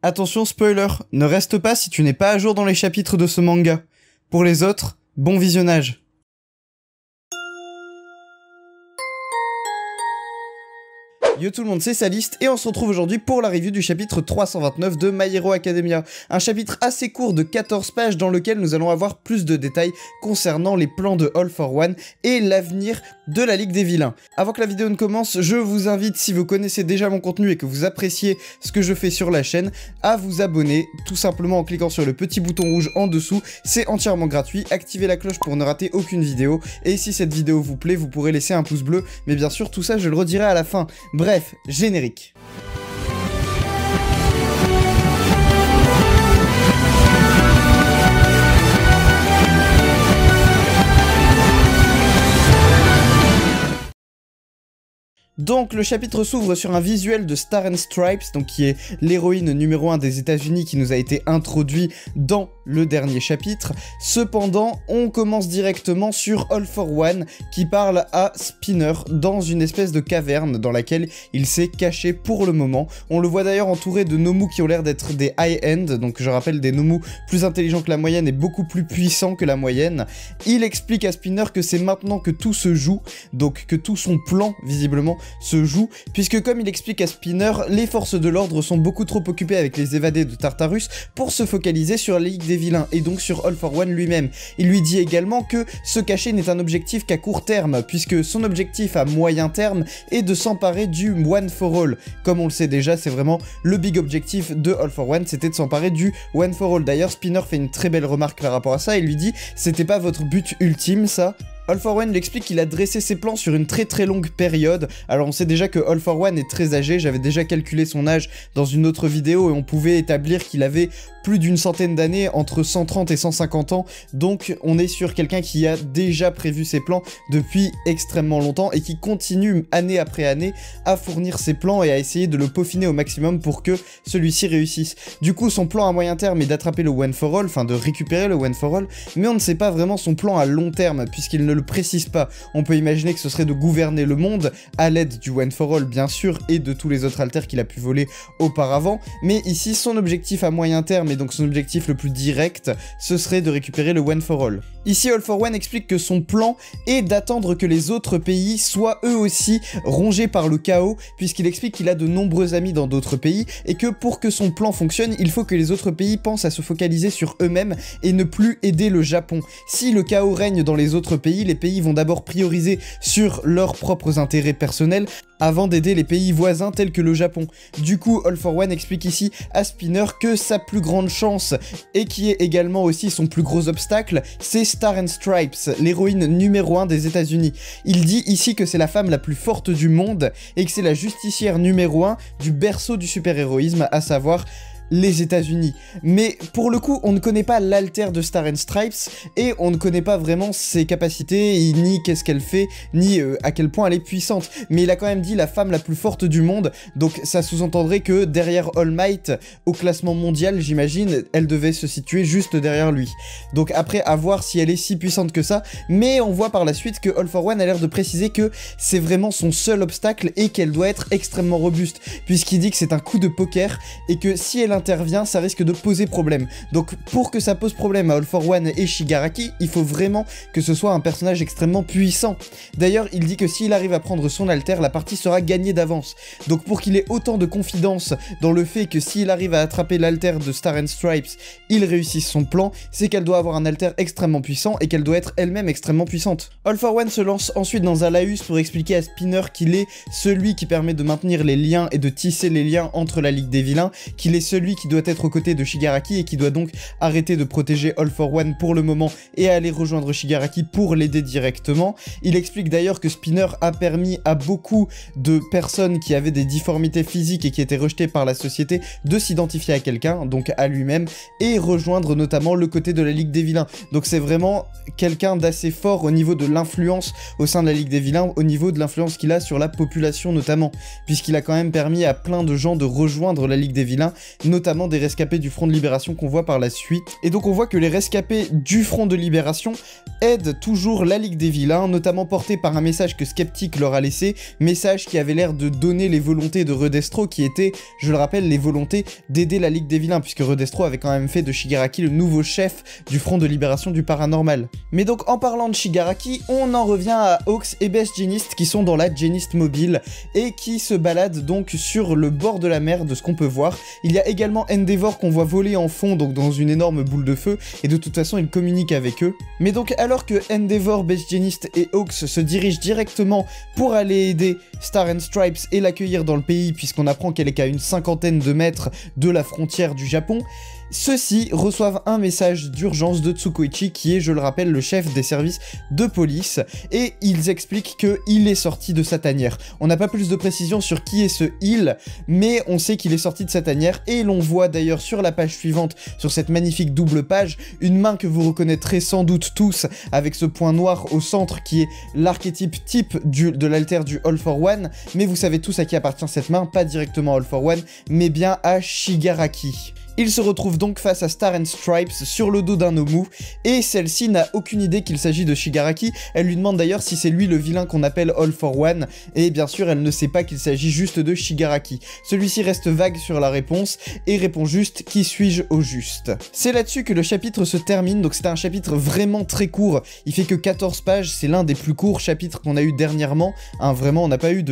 Attention spoiler, ne reste pas si tu n'es pas à jour dans les chapitres de ce manga. Pour les autres, bon visionnage. Yo tout le monde, c'est Saliste et on se retrouve aujourd'hui pour la review du chapitre 329 de My Hero Academia. Un chapitre assez court de 14 pages dans lequel nous allons avoir plus de détails concernant les plans de All for One et l'avenir de la Ligue des Vilains. Avant que la vidéo ne commence, je vous invite, si vous connaissez déjà mon contenu et que vous appréciez ce que je fais sur la chaîne, à vous abonner tout simplement en cliquant sur le petit bouton rouge en dessous. C'est entièrement gratuit, activez la cloche pour ne rater aucune vidéo et si cette vidéo vous plaît, vous pourrez laisser un pouce bleu, mais bien sûr tout ça je le redirai à la fin. Bref, générique. Donc le chapitre s'ouvre sur un visuel de Star and Stripes, donc qui est l'héroïne numéro 1 des États-Unis qui nous a été introduit dans le dernier chapitre. Cependant, on commence directement sur All for One qui parle à Spinner dans une espèce de caverne dans laquelle il s'est caché pour le moment. On le voit d'ailleurs entouré de Nomu qui ont l'air d'être des high-end, donc je rappelle des Nomu plus intelligents que la moyenne et beaucoup plus puissants que la moyenne. Il explique à Spinner que c'est maintenant que tout se joue, donc que tout son plan visiblement se joue, puisque comme il explique à Spinner, les forces de l'ordre sont beaucoup trop occupées avec les évadés de Tartarus pour se focaliser sur la Ligue des Vilains et donc sur All for One lui-même. Il lui dit également que se cacher n'est un objectif qu'à court terme, puisque son objectif à moyen terme est de s'emparer du One for All. Comme on le sait déjà, c'est vraiment le big objectif de All for One, c'était de s'emparer du One for All. D'ailleurs, Spinner fait une très belle remarque par rapport à ça, il lui dit « C'était pas votre but ultime, ça ?» All for One lui explique qu'il a dressé ses plans sur une très longue période. Alors on sait déjà que All for One est très âgé, j'avais déjà calculé son âge dans une autre vidéo et on pouvait établir qu'il avait plus d'une centaine d'années, entre 130 et 150 ans, donc on est sur quelqu'un qui a déjà prévu ses plans depuis extrêmement longtemps et qui continue année après année à fournir ses plans et à essayer de le peaufiner au maximum pour que celui-ci réussisse. Du coup son plan à moyen terme est d'attraper le One for All, enfin de récupérer le One for All, mais on ne sait pas vraiment son plan à long terme puisqu'il ne le précise pas. On peut imaginer que ce serait de gouverner le monde à l'aide du One for All bien sûr et de tous les autres alters qu'il a pu voler auparavant, mais ici son objectif à moyen terme et donc son objectif le plus direct, ce serait de récupérer le One for All. Ici, All for One explique que son plan est d'attendre que les autres pays soient eux aussi rongés par le chaos, puisqu'il explique qu'il a de nombreux amis dans d'autres pays, et que pour que son plan fonctionne, il faut que les autres pays pensent à se focaliser sur eux-mêmes et ne plus aider le Japon. Si le chaos règne dans les autres pays, les pays vont d'abord prioriser sur leurs propres intérêts personnels, avant d'aider les pays voisins tels que le Japon. Du coup, All for One explique ici à Spinner que sa plus grande chance, et qui est également aussi son plus gros obstacle, c'est Star and Stripes, l'héroïne numéro 1 des États-Unis. Il dit ici que c'est la femme la plus forte du monde, et que c'est la justicière numéro 1 du berceau du super-héroïsme, à savoir les États-Unis. Mais pour le coup, on ne connaît pas l'alter de Star and Stripes et on ne connaît pas vraiment ses capacités, ni qu'est-ce qu'elle fait, ni à quel point elle est puissante. Mais il a quand même dit la femme la plus forte du monde, donc ça sous-entendrait que derrière All Might, au classement mondial, j'imagine, elle devait se situer juste derrière lui. Donc après, à voir si elle est si puissante que ça, mais on voit par la suite que All for One a l'air de préciser que c'est vraiment son seul obstacle et qu'elle doit être extrêmement robuste, puisqu'il dit que c'est un coup de poker et que si elle intervient, ça risque de poser problème. Donc pour que ça pose problème à All for One et Shigaraki, il faut vraiment que ce soit un personnage extrêmement puissant. D'ailleurs, il dit que s'il arrive à prendre son alter, la partie sera gagnée d'avance. Donc pour qu'il ait autant de confiance dans le fait que s'il arrive à attraper l'alter de Star and Stripes, il réussisse son plan, c'est qu'elle doit avoir un alter extrêmement puissant et qu'elle doit être elle-même extrêmement puissante. All for One se lance ensuite dans un laïus pour expliquer à Spinner qu'il est celui qui permet de maintenir les liens et de tisser les liens entre la Ligue des Vilains, qu'il est celui qui doit être aux côtés de Shigaraki et qui doit donc arrêter de protéger All for One pour le moment et aller rejoindre Shigaraki pour l'aider directement. Il explique d'ailleurs que Spinner a permis à beaucoup de personnes qui avaient des difformités physiques et qui étaient rejetées par la société de s'identifier à quelqu'un, donc à lui-même, et rejoindre notamment le côté de la Ligue des Vilains. Donc c'est vraiment quelqu'un d'assez fort au niveau de l'influence au sein de la Ligue des Vilains, au niveau de l'influence qu'il a sur la population notamment, puisqu'il a quand même permis à plein de gens de rejoindre la Ligue des Vilains, notamment notamment des rescapés du Front de Libération qu'on voit par la suite. Et donc on voit que les rescapés du Front de Libération aident toujours la Ligue des Vilains, notamment portés par un message que Skeptic leur a laissé, message qui avait l'air de donner les volontés de Redestro, qui étaient, je le rappelle, les volontés d'aider la Ligue des Vilains, puisque Redestro avait quand même fait de Shigaraki le nouveau chef du Front de Libération du Paranormal. Mais donc en parlant de Shigaraki, on en revient à Hawks et Best Jeanist qui sont dans la Jeanist Mobile et qui se baladent donc sur le bord de la mer de ce qu'on peut voir. Il y a également Endeavor qu'on voit voler en fond, donc dans une énorme boule de feu, et de toute façon il communique avec eux. Mais donc alors que Endeavor, Best Jeanist et Hawks se dirigent directement pour aller aider Star and Stripes et l'accueillir dans le pays, puisqu'on apprend qu'elle est qu'à une 50aine de mètres de la frontière du Japon, ceux-ci reçoivent un message d'urgence de Tsukoichi, qui est, je le rappelle, le chef des services de police, et ils expliquent qu'il est sorti de sa tanière. On n'a pas plus de précision sur qui est ce il, mais on sait qu'il est sorti de sa tanière, et l'on voit d'ailleurs sur la page suivante, sur cette magnifique double page, une main que vous reconnaîtrez sans doute tous, avec ce point noir au centre qui est l'archétype type de l'alter du All for One, mais vous savez tous à qui appartient cette main, pas directement à All for One, mais bien à Shigaraki. Il se retrouve donc face à Star and Stripes sur le dos d'un Nomu, et celle-ci n'a aucune idée qu'il s'agit de Shigaraki. Elle lui demande d'ailleurs si c'est lui le vilain qu'on appelle All for One, et bien sûr elle ne sait pas qu'il s'agit juste de Shigaraki. Celui-ci reste vague sur la réponse, et répond juste « Qui suis-je au juste ?» C'est là-dessus que le chapitre se termine, donc c'est un chapitre vraiment très court, il fait que 14 pages, c'est l'un des plus courts chapitres qu'on a eu dernièrement, hein, vraiment on n'a pas eu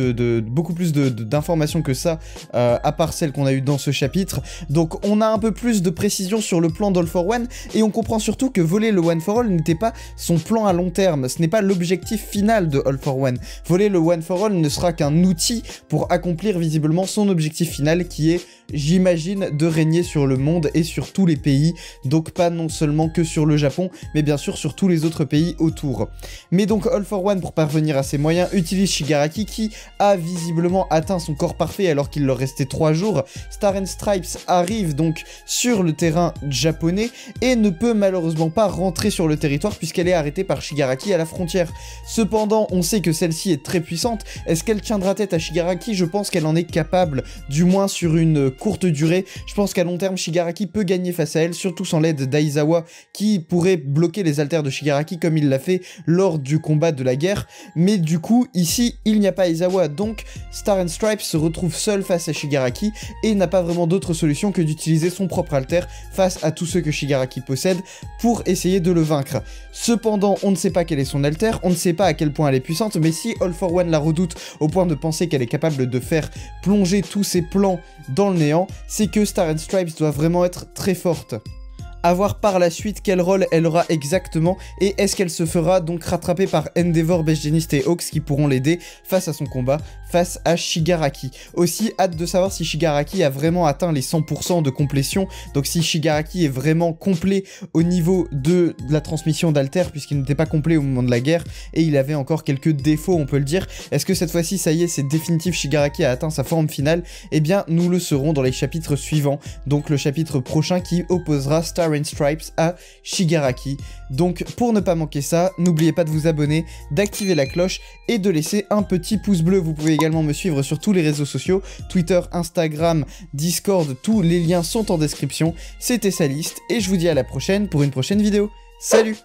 beaucoup plus d'informations que ça, à part celles qu'on a eu dans ce chapitre, donc on a un peu plus de précision sur le plan d'All for One, et on comprend surtout que voler le One for All n'était pas son plan à long terme, ce n'est pas l'objectif final de All for One. Voler le One for All ne sera qu'un outil pour accomplir visiblement son objectif final, qui est, j'imagine, de régner sur le monde et sur tous les pays, donc pas non seulement que sur le Japon, mais bien sûr sur tous les autres pays autour. Mais donc All for One, pour parvenir à ses moyens, utilise Shigaraki, qui a visiblement atteint son corps parfait alors qu'il leur restait 3 jours. Star and Stripes arrive donc sur le terrain japonais et ne peut malheureusement pas rentrer sur le territoire puisqu'elle est arrêtée par Shigaraki à la frontière. Cependant, on sait que celle-ci est très puissante. Est-ce qu'elle tiendra tête à Shigaraki? Je pense qu'elle en est capable, du moins sur une courte durée. Je pense qu'à long terme, Shigaraki peut gagner face à elle, surtout sans l'aide d'Aizawa, qui pourrait bloquer les haltères de Shigaraki comme il l'a fait lors du combat de la guerre. Mais du coup, ici, il n'y a pas Aizawa, donc Star and Stripes se retrouve seul face à Shigaraki et n'a pas vraiment d'autre solution que d'utiliser son propre alter face à tous ceux que Shigaraki possède pour essayer de le vaincre. Cependant, on ne sait pas quel est son alter, on ne sait pas à quel point elle est puissante, mais si All for One la redoute au point de penser qu'elle est capable de faire plonger tous ses plans dans le néant, c'est que Star and Stripes doit vraiment être très forte. À voir par la suite quel rôle elle aura exactement, et est-ce qu'elle se fera donc rattraper par Endeavor, Best Jeanist et Hawks qui pourront l'aider face à son combat, face à Shigaraki. Aussi, hâte de savoir si Shigaraki a vraiment atteint les 100% de complétion, donc si Shigaraki est vraiment complet au niveau de la transmission d'alter, puisqu'il n'était pas complet au moment de la guerre, et il avait encore quelques défauts, on peut le dire. Est-ce que cette fois-ci, ça y est, c'est définitif, Shigaraki a atteint sa forme finale? Eh bien, nous le saurons dans les chapitres suivants, donc le chapitre prochain qui opposera Star and Stripes à Shigaraki. Donc pour ne pas manquer ça, n'oubliez pas de vous abonner, d'activer la cloche et de laisser un petit pouce bleu. Vous pouvez également me suivre sur tous les réseaux sociaux, Twitter, Instagram, Discord, tous les liens sont en description. C'était Saliste et je vous dis à la prochaine pour une prochaine vidéo. Salut!